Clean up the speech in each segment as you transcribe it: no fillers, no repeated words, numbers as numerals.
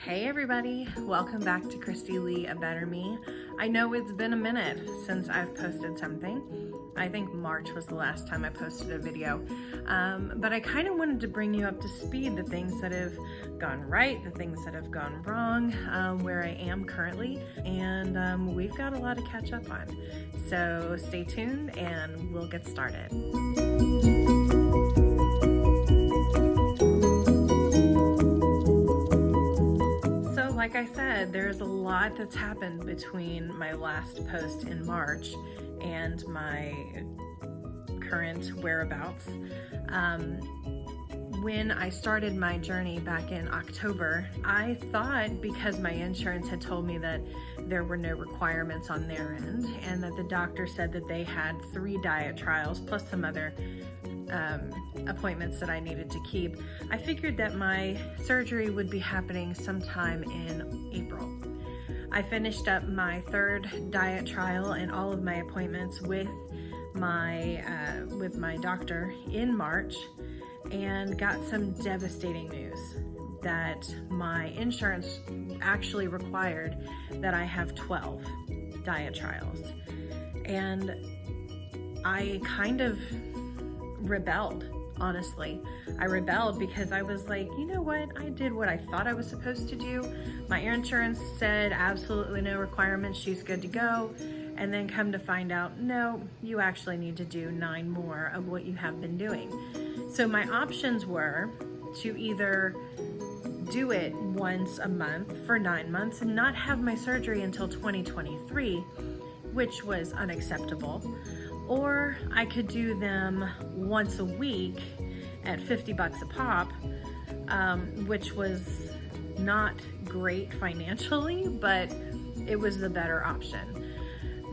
Hey everybody, welcome back to Kristi Lee, A Better Me. I know it's been a minute since I've posted something. I think March was the last time I posted a video, but I kind of wanted to bring you up to speed, the things that have gone right, the things that have gone wrong, where I am currently, and we've got a lot to catch up on. So stay tuned and we'll get started. Like I said, there's a lot that's happened between my last post in March and my current whereabouts. When I started my journey back in October, I thought, because my insurance had told me that there were no requirements on their end and that the doctor said that they had 3 diet trials plus some other appointments that I needed to keep, I figured that my surgery would be happening sometime in April. I finished up my 3rd diet trial and all of my appointments with my doctor in March, and got some devastating news that my insurance actually required that I have 12 diet trials. And I kind of rebelled, honestly. I rebelled because I was like, you know what? I did what I thought I was supposed to do. My insurance said absolutely no requirements, she's good to go. And then come to find out, no, you actually need to do 9 more of what you have been doing. So my options were to either do it once a month for 9 months and not have my surgery until 2023, which was unacceptable. Or I could do them once a week at $50 a pop, which was not great financially, but it was the better option.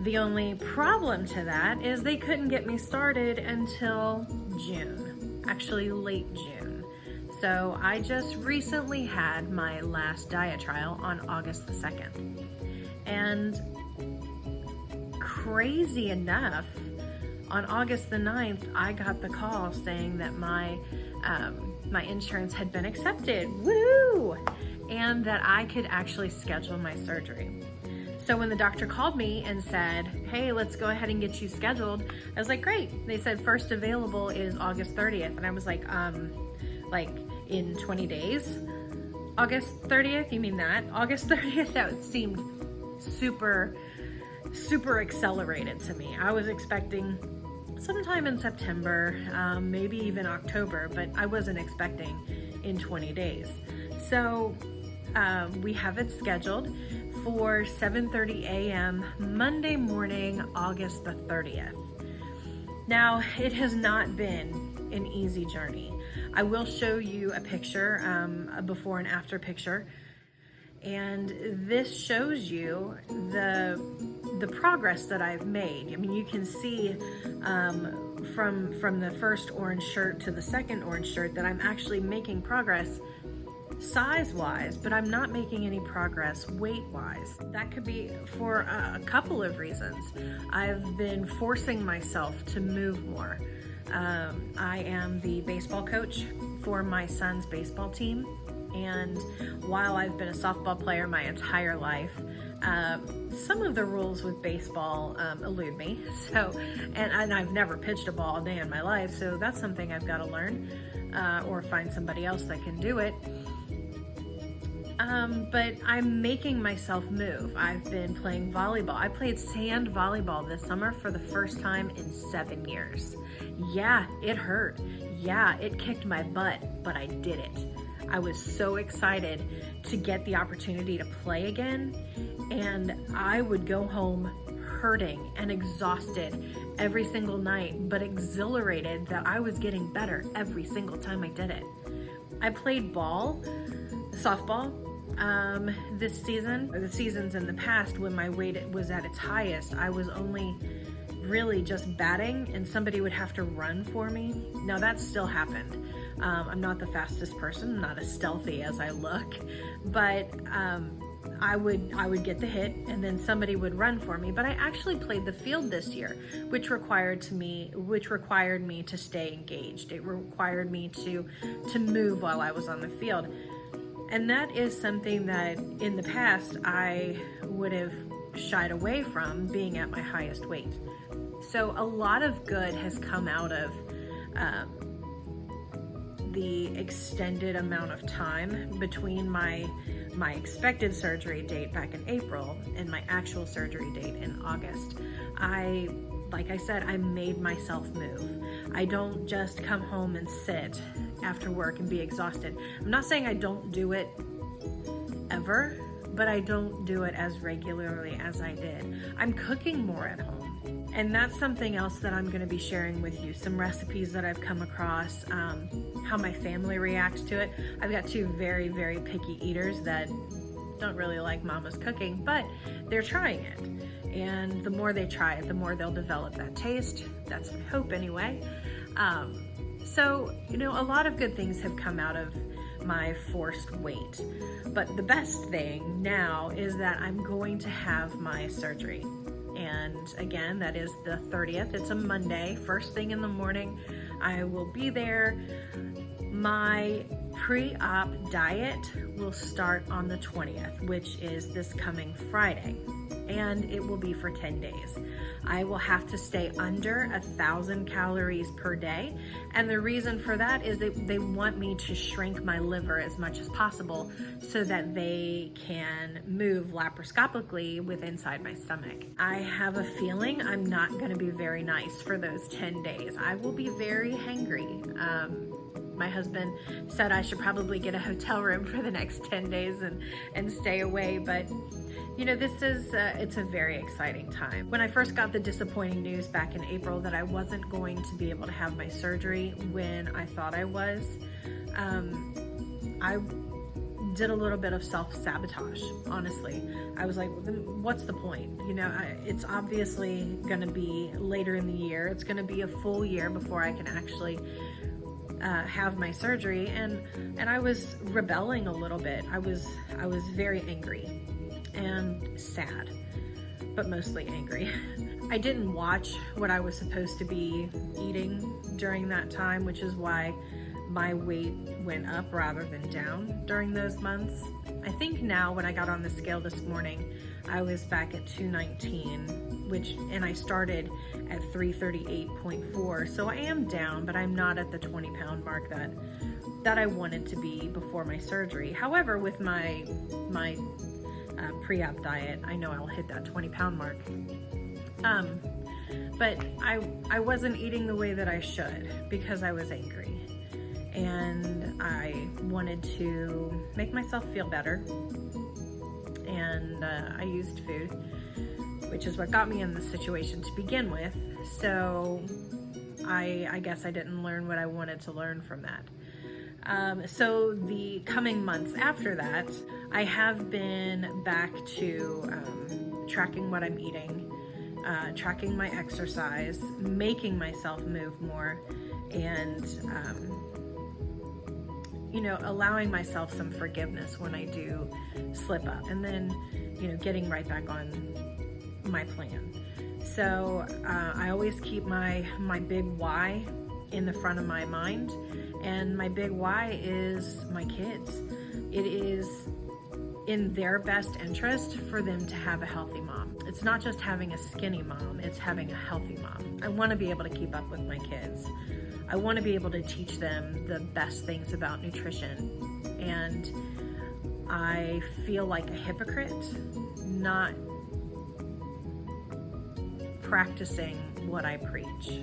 The only problem to that is they couldn't get me started until June, actually late June. So I just recently had my last diet trial on August the 2nd. And crazy enough, on August the 9th, I got the call saying that my insurance had been accepted, woo! And that I could actually schedule my surgery. So when the doctor called me and said, hey, let's go ahead and get you scheduled, I was like, great. They said first available is August 30th. And I was like in 20 days? August 30th, you mean that? August 30th, that seemed super accelerated to me. I was expecting sometime in September, maybe even October, but I wasn't expecting in 20 days. So we have it scheduled for 7:30 a.m. Monday morning, August the 30th. Now, it has not been an easy journey. I will show you a picture, a before and after picture, and this shows you the progress that I've made. I mean, you can see from the first orange shirt to the second orange shirt that I'm actually making progress size-wise, but I'm not making any progress weight-wise. That could be for a couple of reasons. I've been forcing myself to move more. I am the baseball coach for my son's baseball team, and while I've been a softball player my entire life, some of the rules with baseball elude me. So, and I've never pitched a ball a day in my life, so that's something I've got to learn, or find somebody else that can do it. But I'm making myself move. I've been playing volleyball. I played sand volleyball this summer for the first time in 7 years. Yeah, it hurt. Yeah, it kicked my butt, but I did it. I was so excited to get the opportunity to play again, and I would go home hurting and exhausted every single night, but exhilarated that I was getting better every single time I did it. I played softball, this season, or the seasons in the past when my weight was at its highest. I was only really just batting and somebody would have to run for me. Now that still happened. I'm not the fastest person, I'm not as stealthy as I look, but I would get the hit and then somebody would run for me. But I actually played the field this year, which required me to stay engaged. It required me to move while I was on the field. And that is something that in the past I would have shied away from, being at my highest weight. So a lot of good has come out of the extended amount of time between my expected surgery date back in April and my actual surgery date in August. Like I said, I made myself move. I don't just come home and sit after work and be exhausted. I'm not saying I don't do it ever, but I don't do it as regularly as I did. I'm cooking more at home. And that's something else that I'm going to be sharing with you. Some recipes that I've come across, how my family reacts to it. I've got two very, very picky eaters that don't really like Mama's cooking, but they're trying it. And the more they try it, the more they'll develop that taste. That's my hope anyway. So, a lot of good things have come out of my forced weight. But the best thing now is that I'm going to have my surgery. And again, that is the 30th. It's a Monday, first thing in the morning. I will be there. My pre-op diet will start on the 20th, which is this coming Friday, and it will be for 10 days. I will have to stay under 1,000 calories per day, and the reason for that is that they want me to shrink my liver as much as possible so that they can move laparoscopically with inside my stomach. I have a feeling I'm not going to be very nice for those 10 days. I will be very hangry. My husband said I should probably get a hotel room for the next 10 days and stay away, but this is, it's a very exciting time. When I first got the disappointing news back in April that I wasn't going to be able to have my surgery when I thought I was, I did a little bit of self-sabotage, honestly. I was like, what's the point? It's obviously gonna be later in the year. It's gonna be a full year before I can actually have my surgery, and I was rebelling a little bit. I was very angry and sad, but mostly angry. I didn't watch what I was supposed to be eating during that time, which is why my weight went up rather than down during those months. I think now when I got on the scale this morning, I was back at 219, and I started at 338.4. So I am down, but I'm not at the 20-pound mark that I wanted to be before my surgery. However, with my pre-op diet, I know I'll hit that 20-pound mark. But I wasn't eating the way that I should because I was angry. And I wanted to make myself feel better. And I used food, which is what got me in the situation to begin with. So I guess I didn't learn what I wanted to learn from that. So the coming months after that, I have been back to tracking what I'm eating, tracking my exercise, making myself move more, and allowing myself some forgiveness when I do slip up, and then, getting right back on my plan. So I always keep my big why in the front of my mind, and my big why is my kids. It is in their best interest for them to have a healthy mom. It's not just having a skinny mom, it's having a healthy mom. I want to be able to keep up with my kids. I want to be able to teach them the best things about nutrition. And I feel like a hypocrite not practicing what I preach.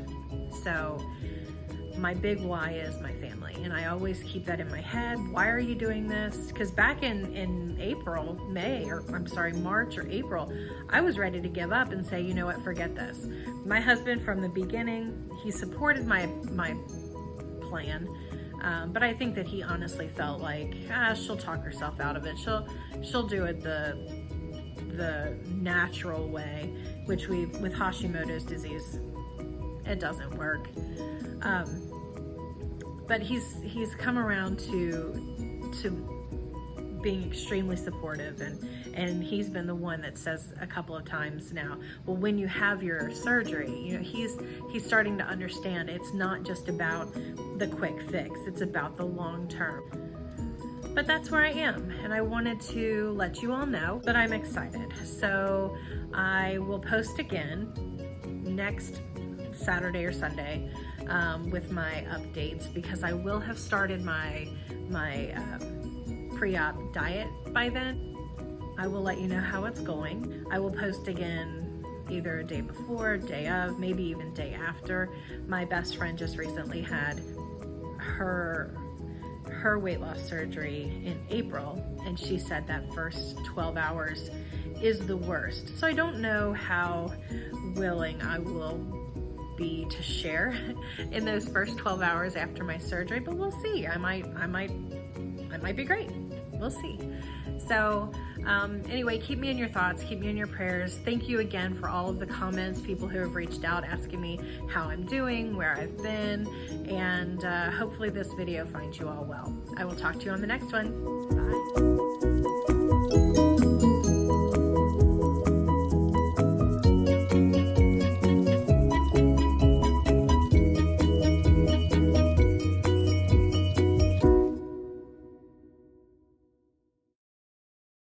So my big why is my family, and I always keep that in my head. Why are you doing this? Because back in March or April, I was ready to give up and say, you know what, forget this. My husband from the beginning, he supported my plan, but I think that he honestly felt like, she'll talk herself out of it. She'll do it the natural way, which with Hashimoto's disease, it doesn't work. But he's come around to being extremely supportive, and he's been the one that says a couple of times now, well, when you have your surgery, he's starting to understand it's not just about the quick fix, it's about the long term. But that's where I am, and I wanted to let you all know that I'm excited. So I will post again next Saturday or Sunday with my updates, because I will have started my pre-op diet by then. I will let you know how it's going. I will post again either a day before, day of, maybe even day after. My best friend just recently had her weight loss surgery in April, and she said that first 12 hours is the worst. So I don't know how willing I will be to share in those first 12 hours after my surgery, but we'll see. I might be great. We'll see. So anyway, keep me in your thoughts, keep me in your prayers. Thank you again for all of the comments, people who have reached out asking me how I'm doing, where I've been, and hopefully this video finds you all well. I will talk to you on the next one. Bye.